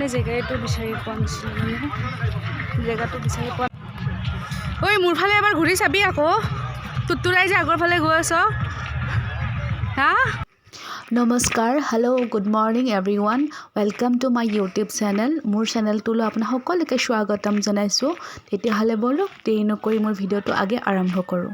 জেগাটো বিচাৰি পোৱা নাছিলোঁ মানে জেগাটো বিচাৰি পোৱা ঐ মোৰ ফালে এবাৰ ঘূৰি চাবি আকৌ তুতুৰাই যে আগৰ ফালে গৈ আছ হা নমস্কাৰ hello' good morning everyone welcome to my YouTube channel মোৰ চেনেলটোলৈ আপোনাক সকলোকে স্বাগতম জনাইছোঁ তেতিয়াহ'লে বলক দেৰি নকৰি মোৰ ভিডিঅ'টো আগে আৰম্ভ কৰোঁ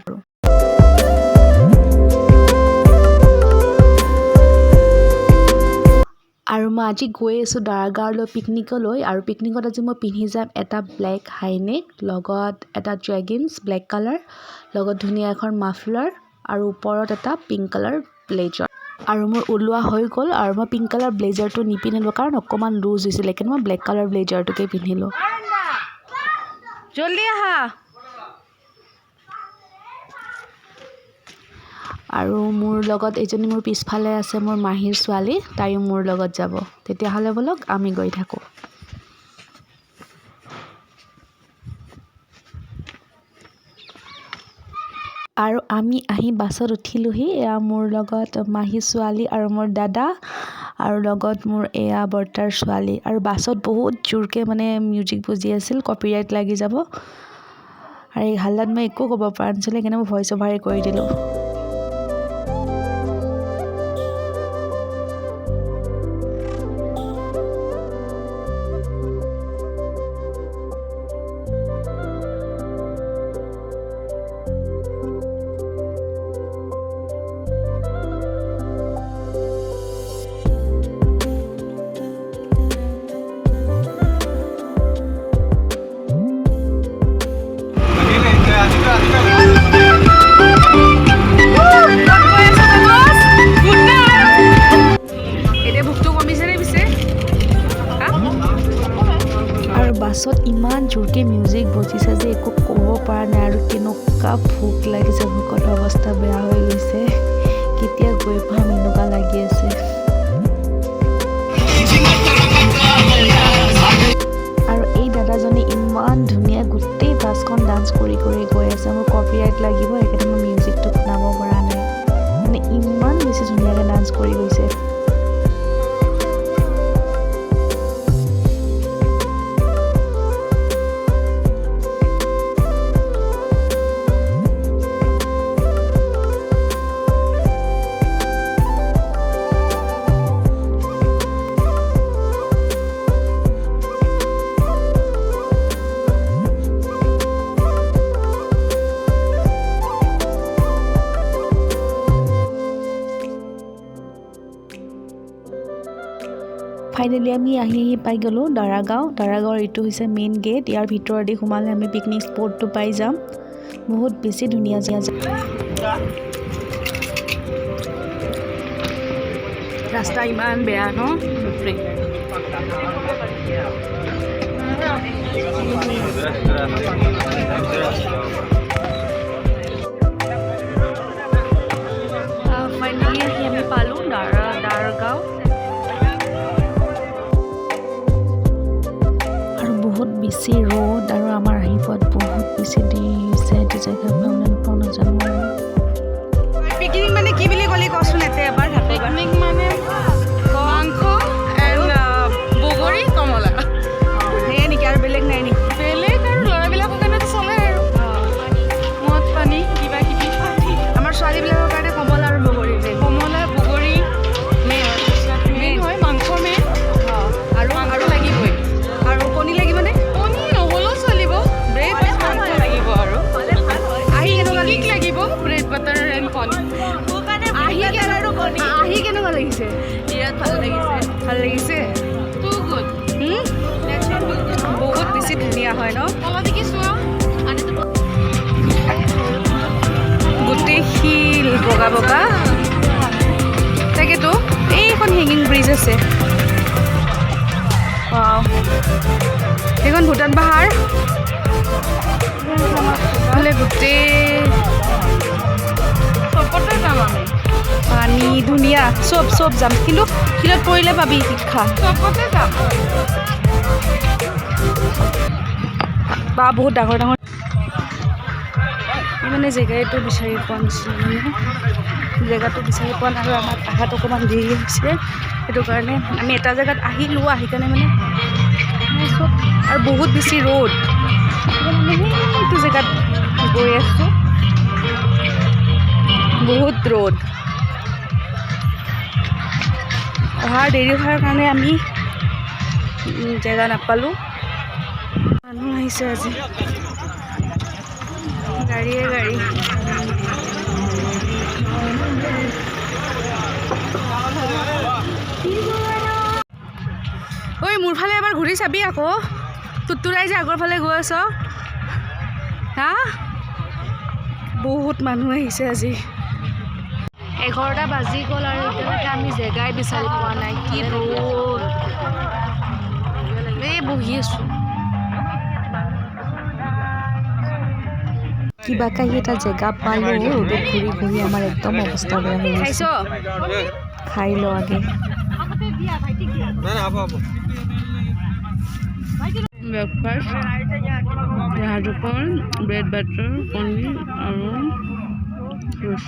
আৰু মই আজি গৈ আছোঁ দাৰগাঁৱলৈ পিকনিকলৈ আৰু পিকনিকত আজি মই পিন্ধি যাম এটা ব্লেক হাইনেক লগত এটা জেগিন্স ব্লেক কালাৰ লগত ধুনীয়া এখন মাফলাৰ আৰু ওপৰত এটা পিংক কালাৰ ব্লেজাৰ আৰু মোৰ ওলোৱা হৈ গ'ল আৰু মই পিংক কালাৰ ব্লেজাৰটো নিপিন্ধিলোঁ কাৰণ অকণমান লুজ হৈছিলে সেইকাৰণে মই ব্লেক কালাৰ ব্লেজাৰটোকে পিন্ধিলোঁ জলদি আহা আৰু মোৰ লগত এজনী মোৰ পিছফালে আছে মোৰ মাহীৰ ছোৱালী তাইও মোৰ লগত যাব তেতিয়াহ'লে বলক আমি গৈ থাকোঁ আৰু আমি আহি বাছত উঠিলোহি এয়া মোৰ লগত মাহী ছোৱালী আৰু মোৰ দাদা আৰু লগত মোৰ এয়া বৰ্তাৰ ছোৱালী আৰু বাছত বহুত জোৰকৈ মানে মিউজিক বুজি আছিল কপিৰাইট লাগি যাব আৰু এই হাল্লাত মই একো ক'ব পৰা নাছিলোঁ সেইকাৰণে মই ভইচ অভাৰে কৰি দিলোঁ বাছত ইমান জোৰকৈ মিউজিক বজিছে যে একো ক'ব পৰা নাই আৰু কেনেকুৱা ভোক লাগিছে ভোকত অৱস্থা বেয়া হৈ গৈছে কেতিয়া গৈ পাম এনেকুৱা লাগি আছে আৰু এই দাদাজনে ইমান ধুনীয়া গোটেই বাছখন ডান্স কৰি কৰি গৈ আছে মোৰ কপিৰাইট লাগিব সেইকাৰণে মই মিউজিকটো শুনাব পৰা নাই মানে ইমান বেছি ধুনীয়াকৈ ডান্স কৰি গৈছে ফাইনেলি আমি আহি পাই গ'লোঁ দাৰগাঁৱৰ এইটো হৈছে মেইন গেট ইয়াৰ ভিতৰেদি সোমালে আমি পিকনিক স্পটটো পাই যাম বহুত বেছি ধুনীয়া ৰাস্তা ইমান বেয়া ন ফাইনেলি আহি আমি পালোঁ দাৰগাঁও বহুত বেছি ৰ'দ আৰু আমাৰ আহি পোৱাত বহুত বেছি দেৰি হৈছে এইটো জেগা পাওঁ নাজানো পিকনিক মানে কি বুলি ক'লে কচোন এতে এবাৰ পিকনিক মানে মাংস এণ্ড বগৰী কমলা সেয়ে নেকি আৰু বেলেগ নাই নেকি বেলেগ আৰু ল'ৰাবিলাকৰ কাৰণে চলে আৰু মদ পানী কিবা কিবি আমাৰ ছোৱালীবিলাকৰ কাৰণে কমলা আৰু বগৰী কমলা বগৰী মেইন হয় মাংস মেইন আৰু লাগিবই আৰু কণী লাগিবনে কণী নহ'লেও চলিব ব্ৰেড মাংস লাগিব আৰু আহি কেনেকুৱা লাগিব ব্ৰেড বাটাৰ এণ্ড কণী আহি কেনেকুৱা লাগিছে বিৰাট ভাল লাগিছে টু গুড বহুত বেছি ধুনীয়া হয় ন গোটেই শিল বগা বগা তাকেতো এইখন হেঙিং ব্ৰিজ আছে এইখন ভূটান পাহাৰ নহ'লে গোটেই চবতে যাম আমি পানী ধুনীয়া চব যাম কিন্তু শিলত পৰিলে পাবি শিক্ষা চবতে যাম বা বহুত ডাঙৰ মানে জেগাটো বিচাৰি পোৱা নাছিলোঁ মানে জেগাটো বিচাৰি পোৱা নাই আৰু আমাৰ আহাত অকণমান দেৰি হৈছে সেইটো কাৰণে আমি এটা জেগাত আহিলোঁ আহি কাৰণে মানে তাৰপিছত আৰু বহুত বেছি ৰ'দ এইটো জেগাত গৈ আছোঁ বহুত ৰ'দ অহাৰ দেৰি হোৱাৰ কাৰণে আমি জেগা নাপালোঁ মানুহ আহিছে আজি গাড়ীয়ে গাড়ী ঐ মোৰ ফালে এবাৰ ঘূৰি চাবি আকৌ তুতুৰাই যে আগৰ ফালে গৈ আছ হা বহুত মানুহ আহিছে আজি 11টা বাজি গ'ল আৰু এতিয়ালৈকে আমি জেগাই বিচাৰি পোৱা নাই কি ৰ'দ এই বহি আছোঁ কিবা কাহি এটা জেগা পালোঁ ৰ'দত ঘূৰি ঘূৰি আমাৰ একদম অৱস্থা বেয়া হৈ খাইছ গৈছে খাই ল আগে ব্ৰেকফাষ্ট ৰাজুকৰ ব্ৰেড বাটাৰ কণী আৰু জুচ